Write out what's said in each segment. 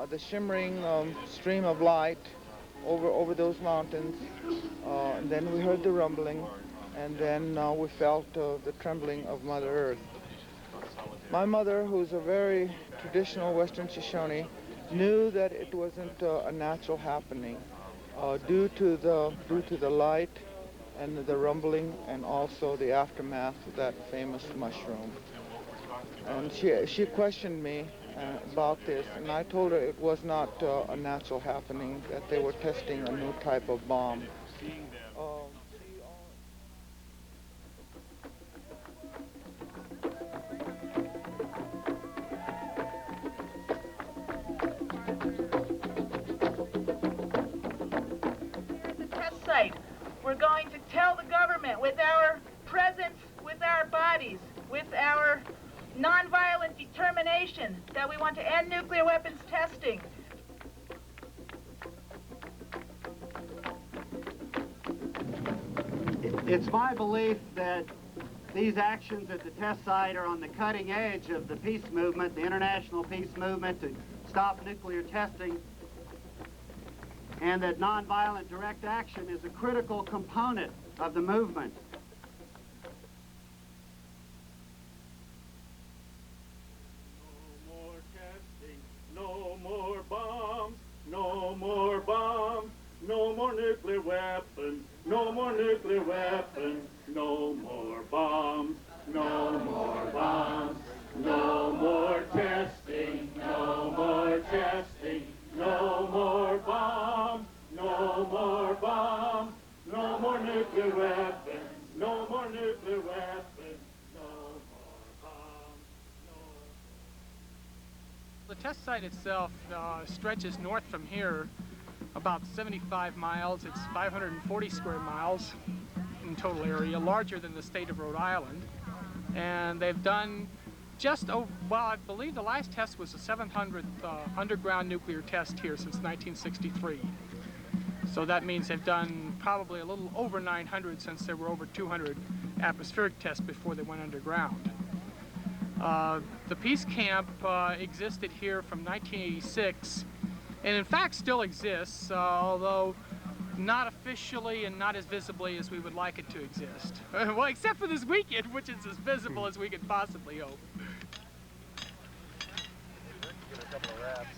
the shimmering stream of light over those mountains. And then we heard the rumbling, and then we felt the trembling of Mother Earth. My mother, who's a very traditional Western Shoshone, knew that it wasn't a natural happening due to the light and the rumbling and also the aftermath of that famous mushroom. And she questioned me about this, and I told her it was not a natural happening, that they were testing a new type of bomb. Site. We're going to tell the government with our presence, with our bodies, with our nonviolent determination that we want to end nuclear weapons testing. It's my belief that these actions at the test site are on the cutting edge of the peace movement, the international peace movement to stop nuclear testing, and that nonviolent direct action is a critical component of the movement. No more testing, no more bombs, no more bombs, no more nuclear weapons, no more nuclear weapons, no more bombs, no more bombs, no more testing, no more testing, no more bombs, no more bombs, no more nuclear weapons, no more nuclear weapons, no more bombs, no. The test site itself stretches north from here about 75 miles. It's 540 square miles in total area, larger than the state of Rhode Island. And they've done well, I believe the last test was the 700th underground nuclear test here since 1963. So that means they've done probably a little over 900 since there were over 200 atmospheric tests before they went underground. The Peace Camp existed here from 1986, and in fact still exists, although not officially and not as visibly as we would like it to exist. Well, except for this weekend, which is as visible as we could possibly hope. Get a couple of wraps.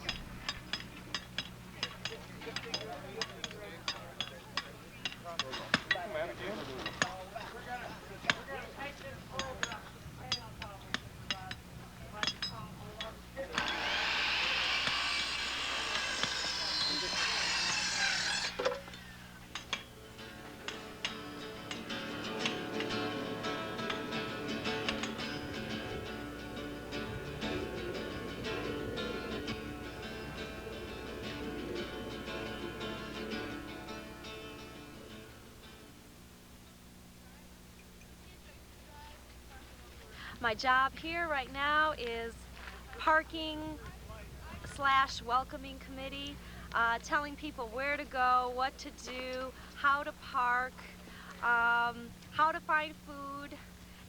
My job here right now is parking / welcoming committee, telling people where to go, what to do, how to park, how to find food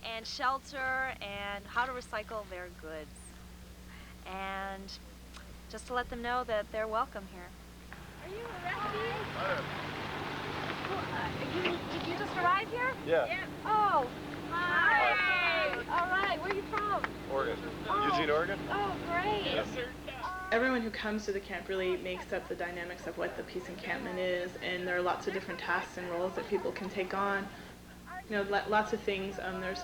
and shelter, and how to recycle their goods. And just to let them know that they're welcome here. Are you a refugee? Did you just arrive here? Yeah. Oh, hi. All right, where are you from? Oregon. Oh. Eugene, Oregon? Oh, great. Yes. Everyone who comes to the camp really makes up the dynamics of what the peace encampment is, and there are lots of different tasks and roles that people can take on. You know, lots of things. There's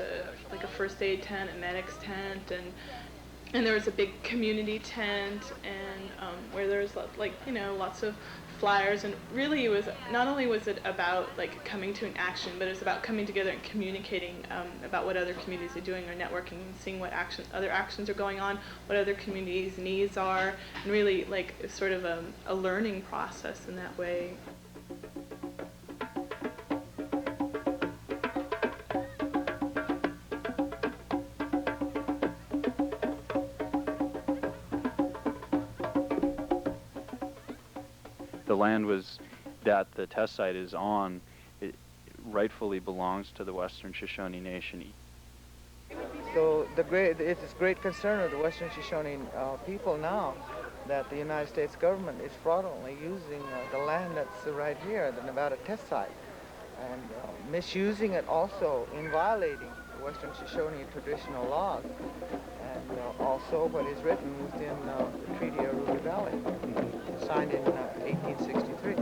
like a first aid tent, a medic's tent, and there was a big community tent, and where there's lots of flyers, and really it was not only was it about like coming to an action, but it was about coming together and communicating about what other communities are doing, or networking and seeing what other actions are going on, what other communities' needs are, and really like sort of a learning process in that way. The land that the test site is on, it rightfully belongs to the Western Shoshone Nation. So it's great concern of the Western Shoshone people now that the United States government is fraudulently using the land that's right here, the Nevada test site, and misusing it also in violating the Western Shoshone traditional laws, and also what is written within the Treaty of Ruby Valley, signed in 1863.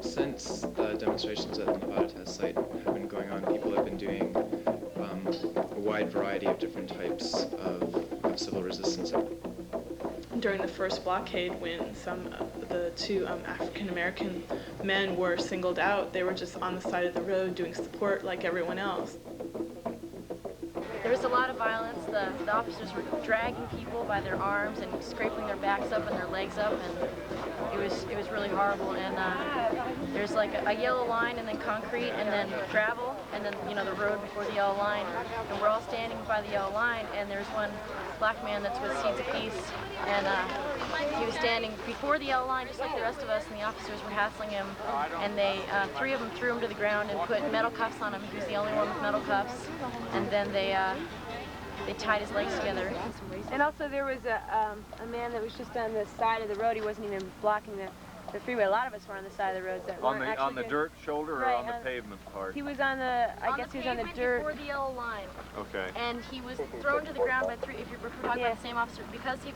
Since the demonstrations at the Nevada test site have been going on, people have been doing a wide variety of different types of civil resistance. During the first blockade, when the two African American men were singled out, they were just on the side of the road doing support like everyone else. There was a lot of violence. The officers were dragging people by their arms and scraping their backs up and their legs up, and it was really horrible. And there's like a yellow line, and then concrete, and then gravel, and then the road before the yellow line. And we're all standing by the yellow line, and there's one black man that's with Seeds of Peace, and he was standing before the yellow line just like the rest of us, and the officers were hassling him, and they three of them threw him to the ground and put metal cuffs on him. He was the only one with metal cuffs, and then they tied his legs together. And also there was a man that was just on the side of the road. He wasn't even blocking the freeway. A lot of us were on the side of the roads that weren't actually on the dirt shoulder, or right, on the pavement part? He was on the, I guess he was on the dirt. Before the yellow line. Okay. And he was thrown to the ground by three, if you're talking about the same officer, because he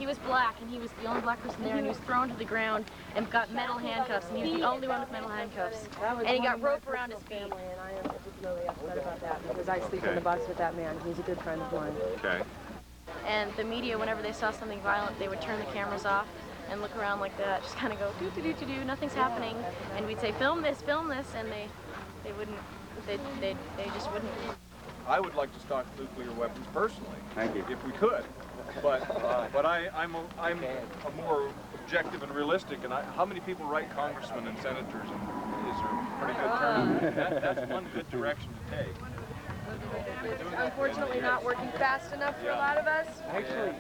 was black, and he was the only black person there, and he was thrown to the ground and got metal handcuffs, and he was the only one with metal handcuffs. And he got rope around his feet. And I am particularly upset about that, because I sleep in the bus with that man. He's a good friend of mine. Okay. And the media, whenever they saw something violent, they would turn the cameras off and look around like that, just kind of go do, nothing's happening, and we'd say film this, and they wouldn't, they just wouldn't. I would like to stock nuclear weapons personally. Thank you. If we could, but I'm a more objective and realistic. And how many people write congressmen and senators? And is there a pretty good turnout? That's one good direction to take. It's unfortunately not working fast enough for a lot of us. Actually.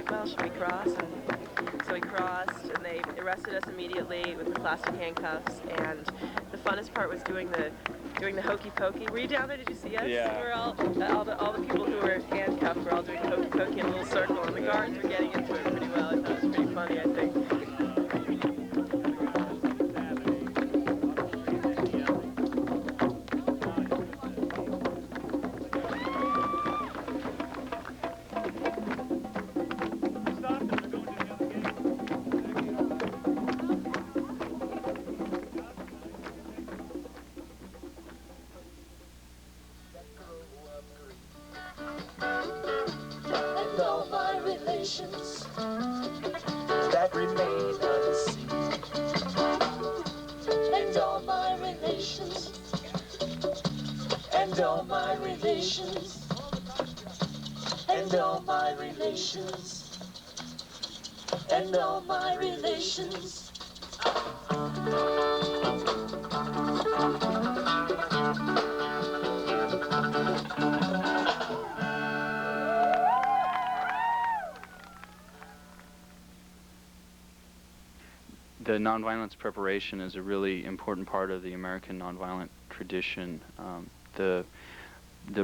like, well, should we cross? And so we crossed, and they arrested us immediately with the plastic handcuffs. And the funnest part was doing the hokey pokey. Were you down there? Did you see us? Yeah. We were all the people who were handcuffed were all doing the hokey pokey in a little circle, and the guards were getting into it pretty well. I thought it was pretty funny, I think. And all my relations that remain unseen. And all my relations. And all my relations. And all my relations. And all my relations. The nonviolence preparation is a really important part of the American nonviolent tradition. The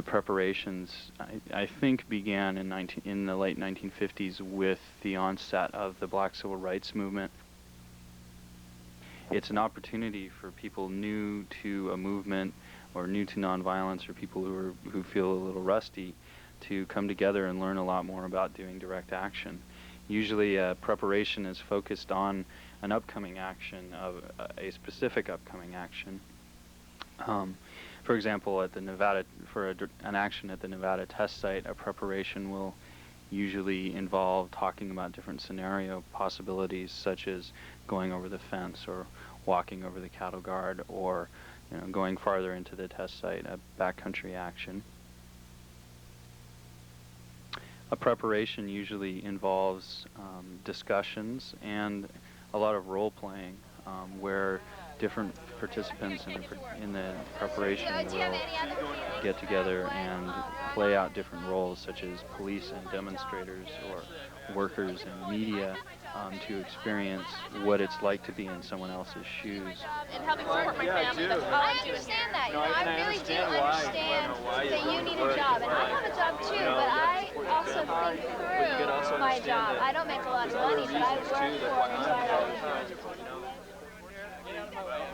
preparations, I think, began in the late 1950s with the onset of the Black Civil Rights Movement. It's an opportunity for people new to a movement or new to nonviolence, or people who feel a little rusty, to come together and learn a lot more about doing direct action. Usually preparation is focused on an upcoming action, of a specific upcoming action. For example, at the Nevada, for an action at the Nevada test site, a preparation will usually involve talking about different scenario possibilities, such as going over the fence or walking over the cattle guard, or going farther into the test site, a backcountry action. A preparation usually involves discussions and a lot of role-playing, where different participants in the preparation will get together and play out different roles, such as police and demonstrators, or workers and media, to experience what it's like to be in someone else's shoes. And helping support my family, that's all I'm doing. I understand that. I really do understand that you need a job, and I have a job too, but I also think through my job. I don't make a lot of money, but I work for an environment.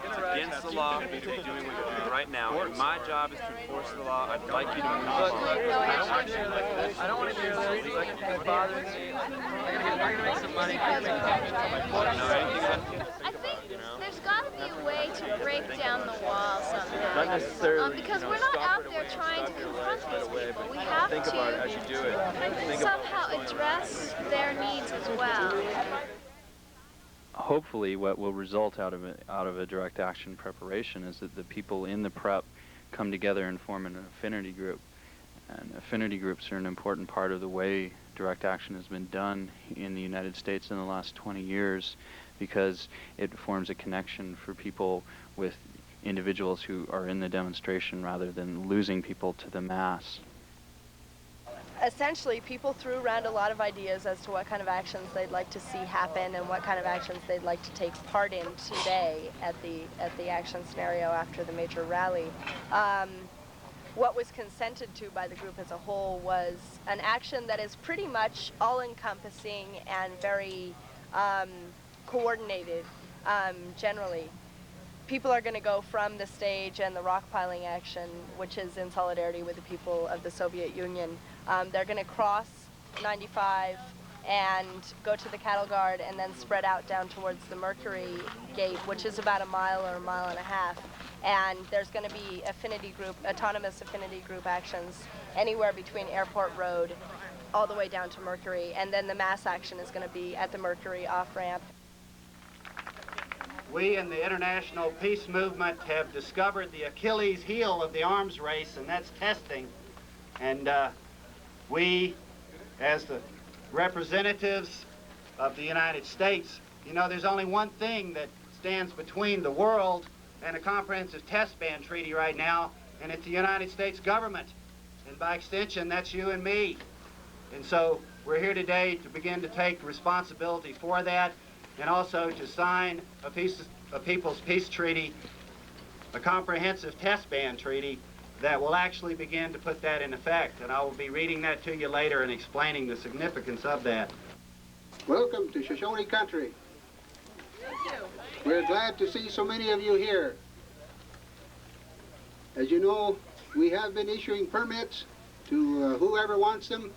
It's against the law to be doing what you're doing right now. My job is to enforce the law. I'd like you to move along. I don't want to do this. It's bothering me. I'm going to make some money. I think there's got to be a way to break down the wall somehow. Not necessarily, because we're not out there trying to confront these people. We have think about it as you do it. somehow address their needs as well. Hopefully what will result out of a direct action preparation is that the people in the prep come together and form an affinity group. And affinity groups are an important part of the way direct action has been done in the United States in the last 20 years, because it forms a connection for people with individuals who are in the demonstration, rather than losing people to the mass. Essentially, people threw around a lot of ideas as to what kind of actions they'd like to see happen and what kind of actions they'd like to take part in today at the action scenario after the major rally. What was consented to by the group as a whole was an action that is pretty much all-encompassing and very coordinated, generally. People are going to go from the stage and the rock piling action, which is in solidarity with the people of the Soviet Union. They're going to cross 95 and go to the cattle guard and then spread out down towards the Mercury gate, which is about a mile or a mile and a half. And there's going to be autonomous affinity group actions anywhere between Airport Road all the way down to Mercury. And then the mass action is going to be at the Mercury off-ramp. We in the international peace movement have discovered the Achilles heel of the arms race, and that's testing. And we, as the representatives of the United States, there's only one thing that stands between the world and a comprehensive test ban treaty right now, and it's the United States government. And by extension, that's you and me. And so we're here today to begin to take responsibility for that and also to sign a People's Peace Treaty, a comprehensive test ban treaty that will actually begin to put that in effect. And I will be reading that to you later and explaining the significance of that. Welcome to Shoshone country. Thank you. We're glad to see so many of you here. As you know, we have been issuing permits to whoever wants them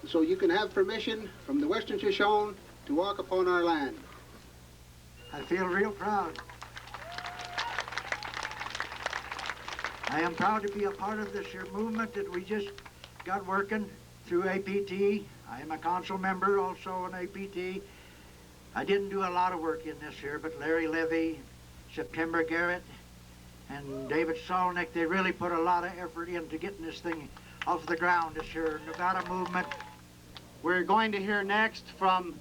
so you can have permission from the Western Shoshone to walk upon our land. I feel real proud. I am proud to be a part of this here movement that we just got working through APT. I am a council member also in APT. I didn't do a lot of work in this here, but Larry Levy, September Garrett, and David Solnick, they really put a lot of effort into getting this thing off the ground, this here Nevada movement. We're going to hear next from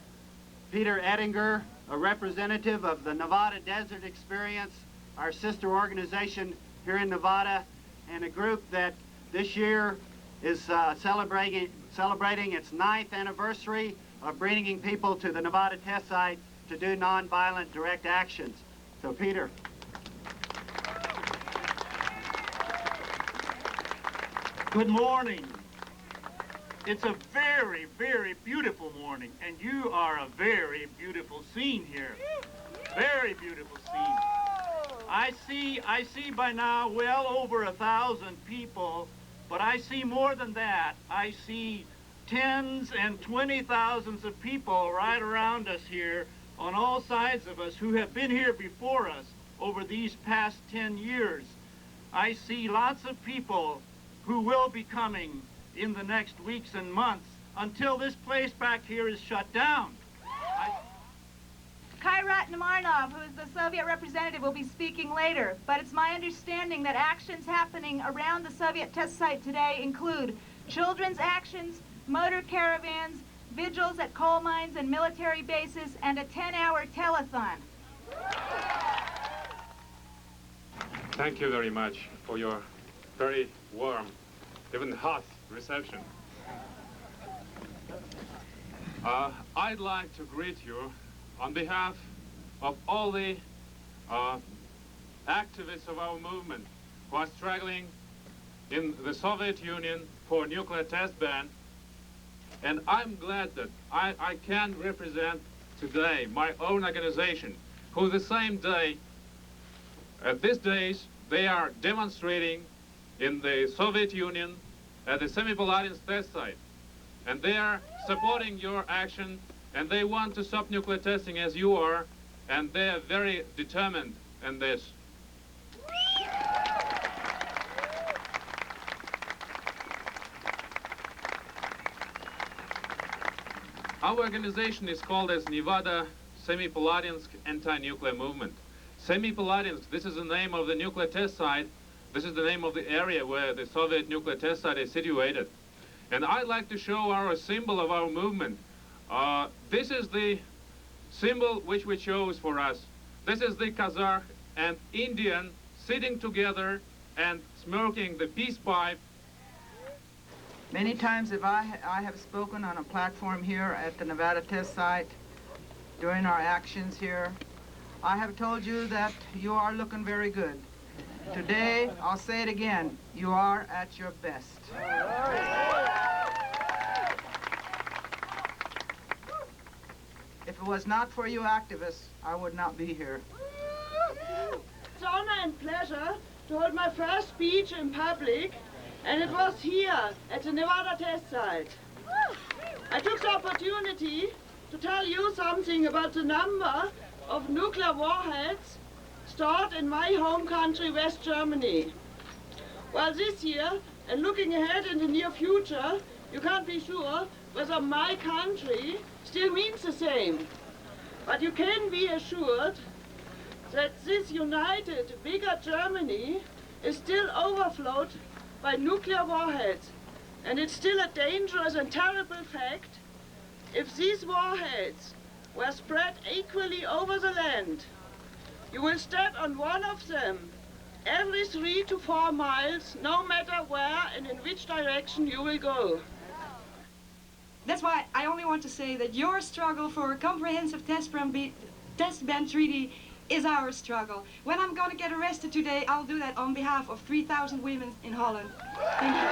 Peter Ettinger, a representative of the Nevada Desert Experience, our sister organization here in Nevada, and a group that this year is celebrating its 9th anniversary of bringing people to the Nevada test site to do nonviolent direct actions. So Peter. Good morning. It's a very, very beautiful morning, and you are a very beautiful scene here. Very beautiful scene. I see by now well over 1,000 people, but I see more than that. I see tens and 20,000s of people right around us here on all sides of us who have been here before us over these past 10 years. I see lots of people who will be coming in the next weeks and months until this place back here is shut down. Kairat Namarnov, who is the Soviet representative, will be speaking later, but it's my understanding that actions happening around the Soviet test site today include children's actions, motor caravans, vigils at coal mines and military bases, and a 10-hour telethon. Thank you very much for your very warm, even hot reception. I'd like to greet you on behalf of all the activists of our movement who are struggling in the Soviet Union for nuclear test ban. And I'm glad that I can represent today my own organization, who the same day, at these days, they are demonstrating in the Soviet Union at the Semipalatinsk test site. And they are supporting your action, and they want to stop nuclear testing as you are, and they are very determined in this. Our organization is called as Nevada Semipalatinsk Anti-Nuclear Movement. Semipalatinsk, this is the name of the nuclear test site. This is the name of the area where the Soviet nuclear test site is situated. And I'd like to show our symbol of our movement. This is the symbol which we chose for us. This is the Kazakh and Indian sitting together and smoking the peace pipe. Many times I have spoken on a platform here at the Nevada test site during our actions here. I have told you that you are looking very good. Today, I'll say it again, you are at your best. If it was not for you activists, I would not be here. It's an honor and pleasure to hold my first speech in public, and it was here at the Nevada test site. I took the opportunity to tell you something about the number of nuclear warheads stored in my home country, West Germany. Well, this year, and looking ahead in the near future, you can't be sure whether my country still means the same. But you can be assured that this united, bigger Germany is still overflowed by nuclear warheads. And it's still a dangerous and terrible fact if these warheads were spread equally over the land. You will step on one of them every 3 to 4 miles, no matter where and in which direction you will go. That's why I only want to say that your struggle for a comprehensive test ban treaty is our struggle. When I'm going to get arrested today, I'll do that on behalf of 3,000 women in Holland. Thank you.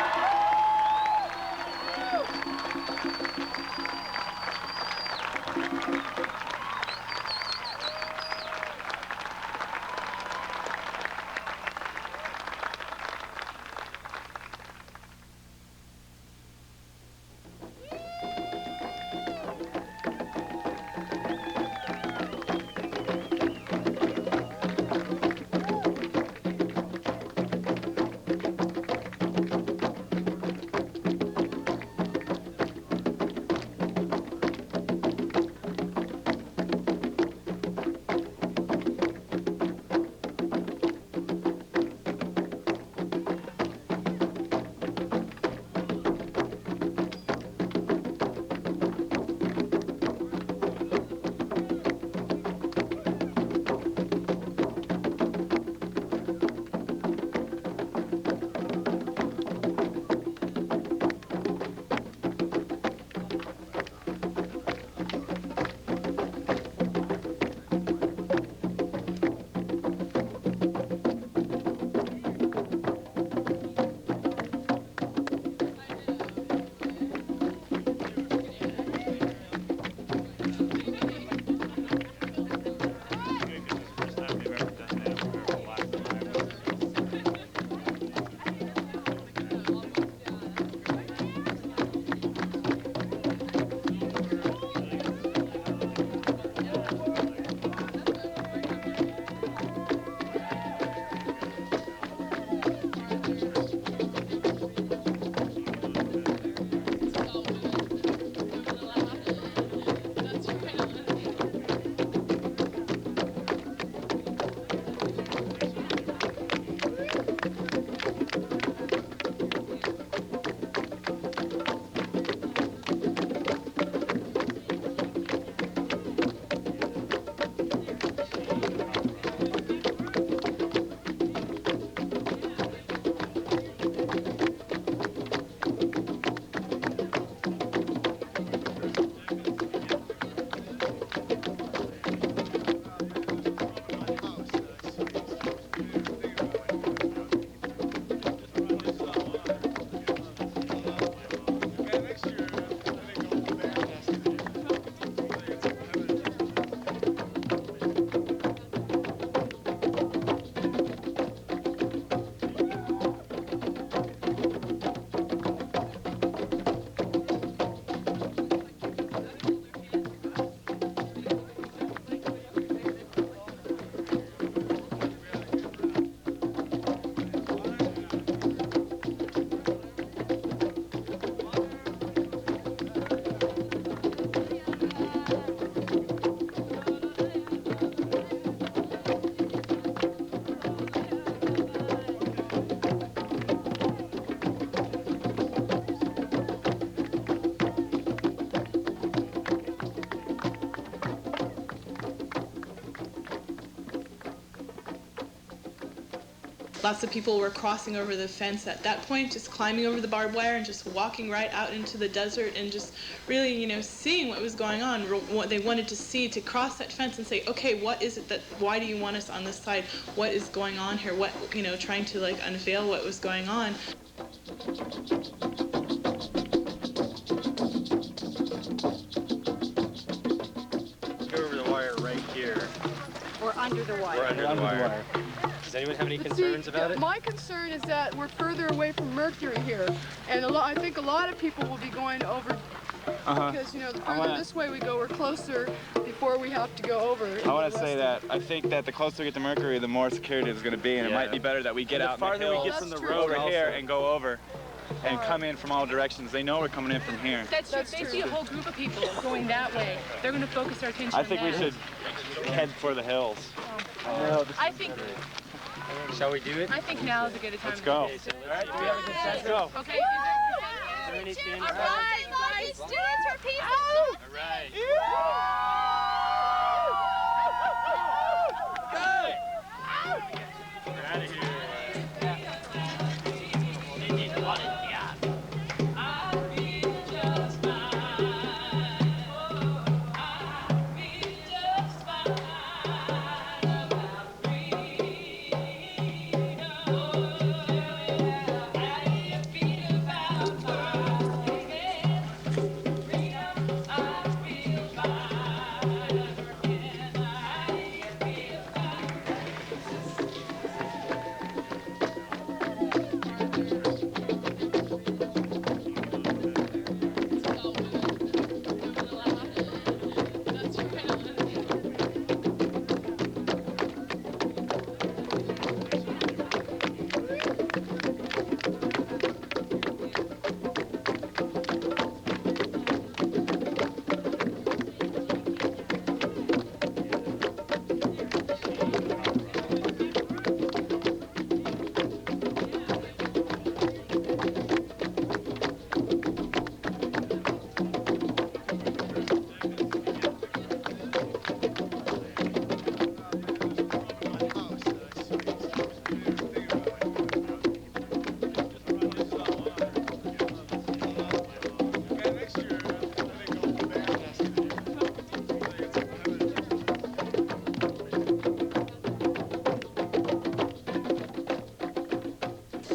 Lots of people were crossing over the fence at that point, just climbing over the barbed wire and just walking right out into the desert and just really, you know, seeing what was going on, what they wanted to see, to cross that fence and say, okay, what is it that, why do you want us on this side? What is going on here? What, you know, trying to like unveil what was going on. Go over the wire right here. Or under the wire. We're under the wire. Does anyone have any concerns about it? My concern is that we're further away from Mercury here, and I think a lot of people will be going over because, you know, the further this way we go, we're closer before we have to go over. I want to say that I think that the closer we get to Mercury, the more security is going to be, and it might be better that we get out in the hills we get from the road over here and go over and come in from all directions. They know we're coming in from here. That's true. If they see a whole group of people going that way, they're going to focus their attention I think on we that. should head for the hills. I think. Shall we do it? I think now is a good time. Let's go. Okay, so let's do we have a consent? Let's go. Okay. All right. Students for peace. All right. We're out of here.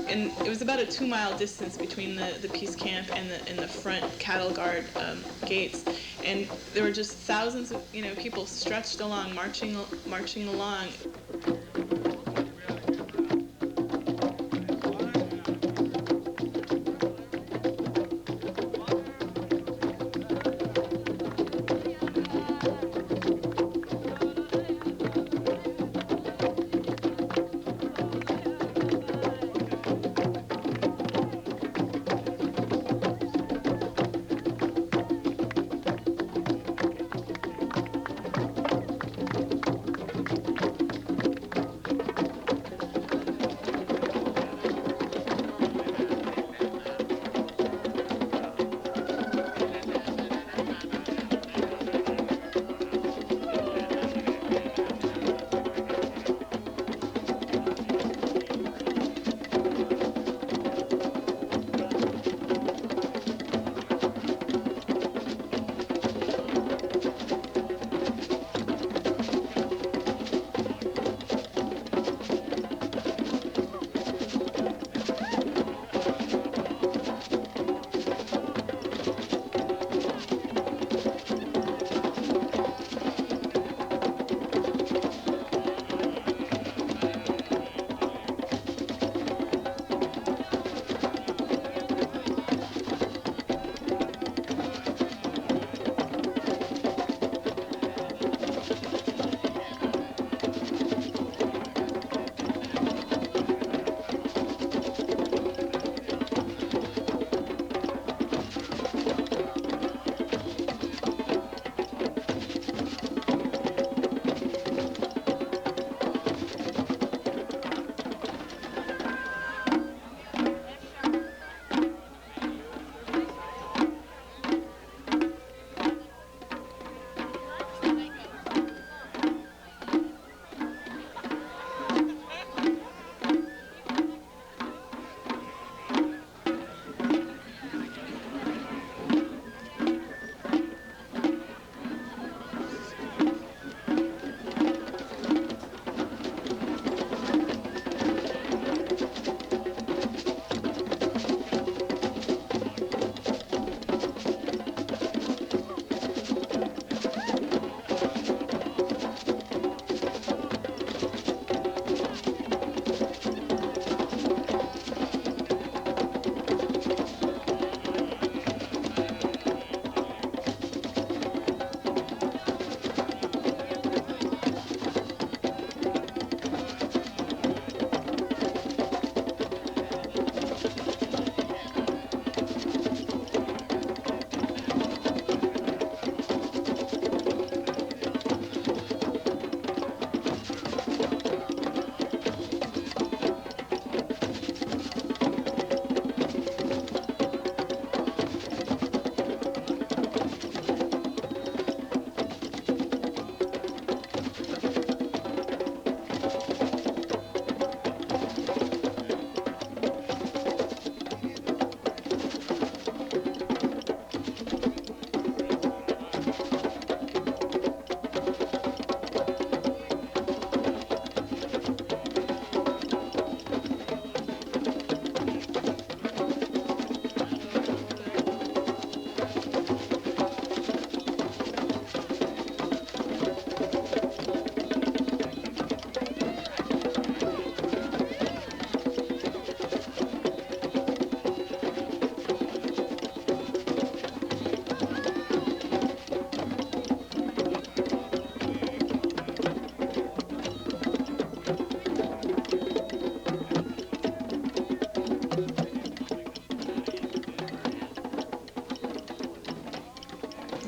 And it was about a 2-mile distance between the peace camp and the front cattle guard gates, and there were just thousands of people stretched along, marching along.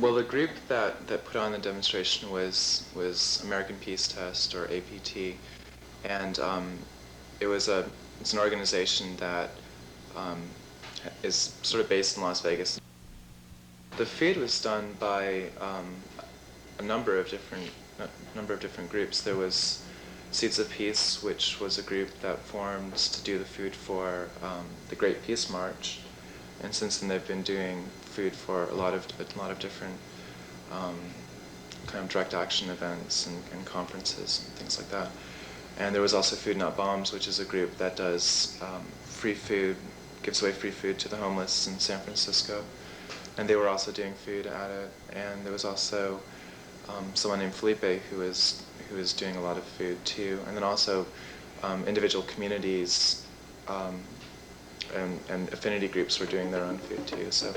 Well, the group that put on the demonstration was American Peace Test, or APT, and it's an organization that is sort of based in Las Vegas. The food was done by a number of different groups. There was Seeds of Peace, which was a group that formed to do the food for the Great Peace March, and since then they've been doing food for a lot of different kind of direct action events and conferences and things like that. And there was also Food Not Bombs, which is a group that does free food, gives away free food to the homeless in San Francisco, and they were also doing food at it. And there was also someone named Felipe who was doing a lot of food too, and then also individual communities and affinity groups were doing their own food too. So.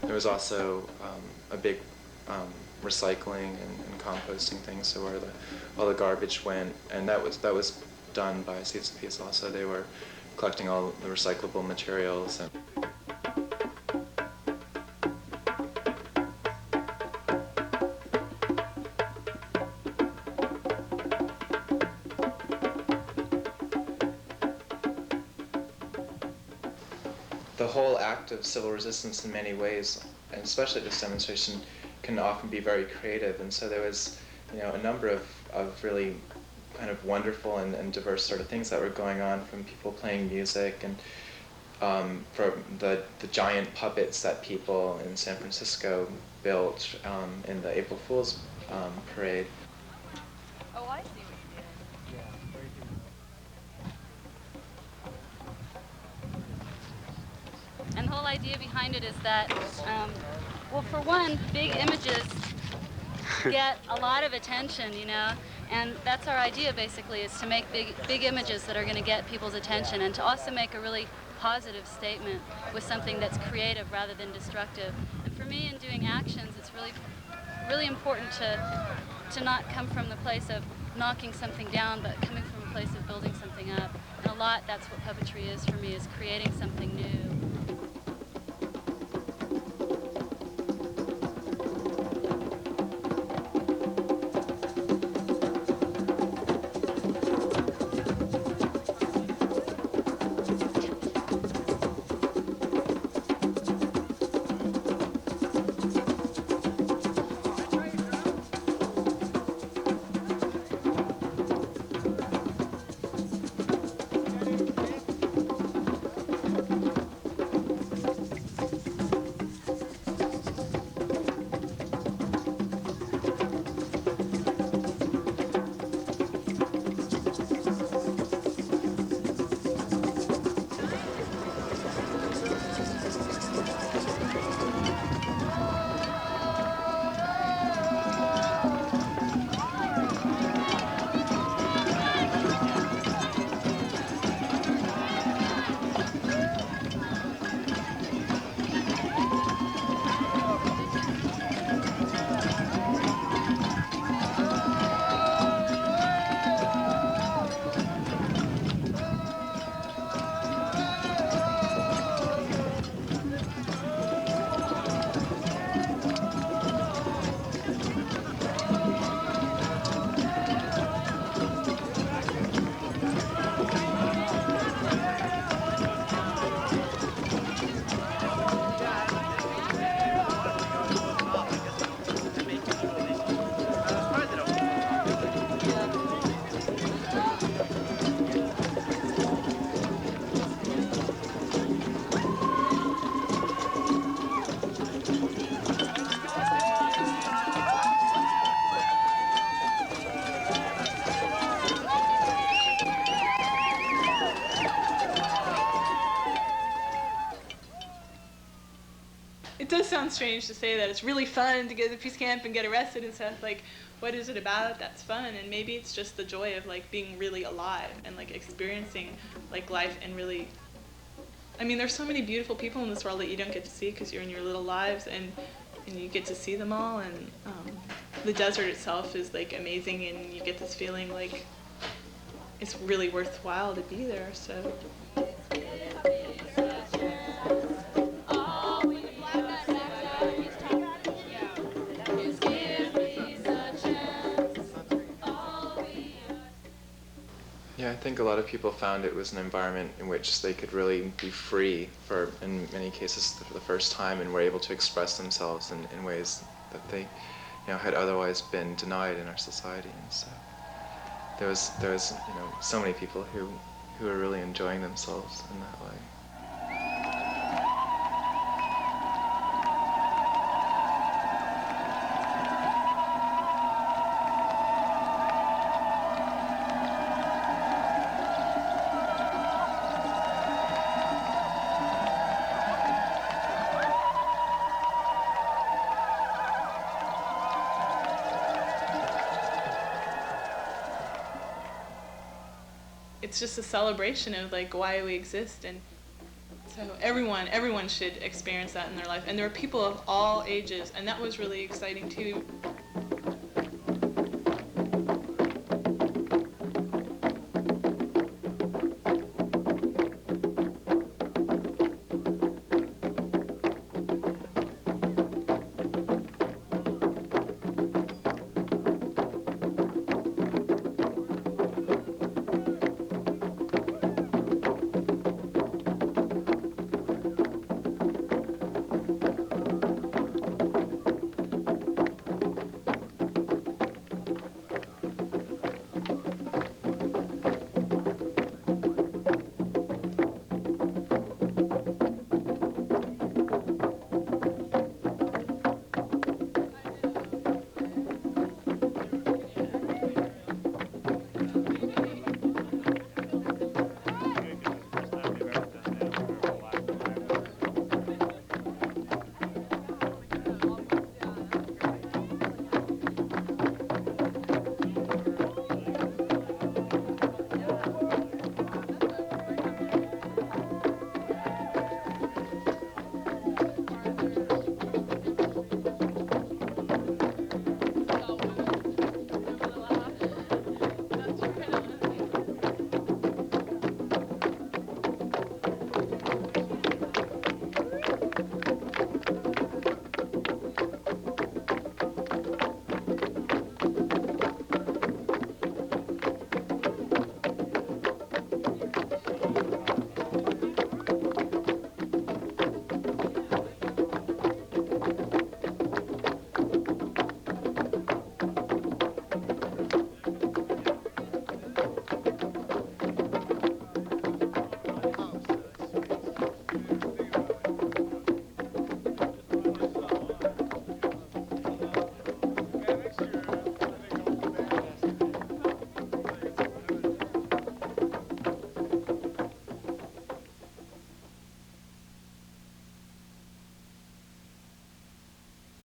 There was also a big recycling and composting thing, so where all the garbage went, and that was done by Seeds of Peace also. They were collecting all the recyclable materials. And the whole act of civil resistance in many ways, and especially at this demonstration, can often be very creative. And so there was, a number of really kind of wonderful and diverse sort of things that were going on, from people playing music and from the giant puppets that people in San Francisco built in the April Fool's parade. Oh, I see what you did. And the whole idea behind it is that, well, for one, big images get a lot of attention, and that's our idea basically, is to make big images that are going to get people's attention, and to also make a really positive statement with something that's creative rather than destructive. And for me, in doing actions, it's really important to not come from the place of knocking something down, but coming from a place of building something up. And a lot, that's what puppetry is for me, is creating something new. It does sound strange to say that it's really fun to go to the peace camp and get arrested and stuff. Like, what is it about that's fun? And maybe it's just the joy of being really alive and experiencing life and really. I mean, there's so many beautiful people in this world that you don't get to see because you're in your little lives, and and you get to see them all, and the desert itself is like amazing, and you get this feeling like it's really worthwhile to be there. So. Yeah, I think a lot of people found it was an environment in which they could really be free for, in many cases, for the first time, and were able to express themselves in ways that they, had otherwise been denied in our society. And so there was so many people who were really enjoying themselves in that way. It's just a celebration of like why we exist, and so everyone should experience that in their life. And there are people of all ages, and that was really exciting too.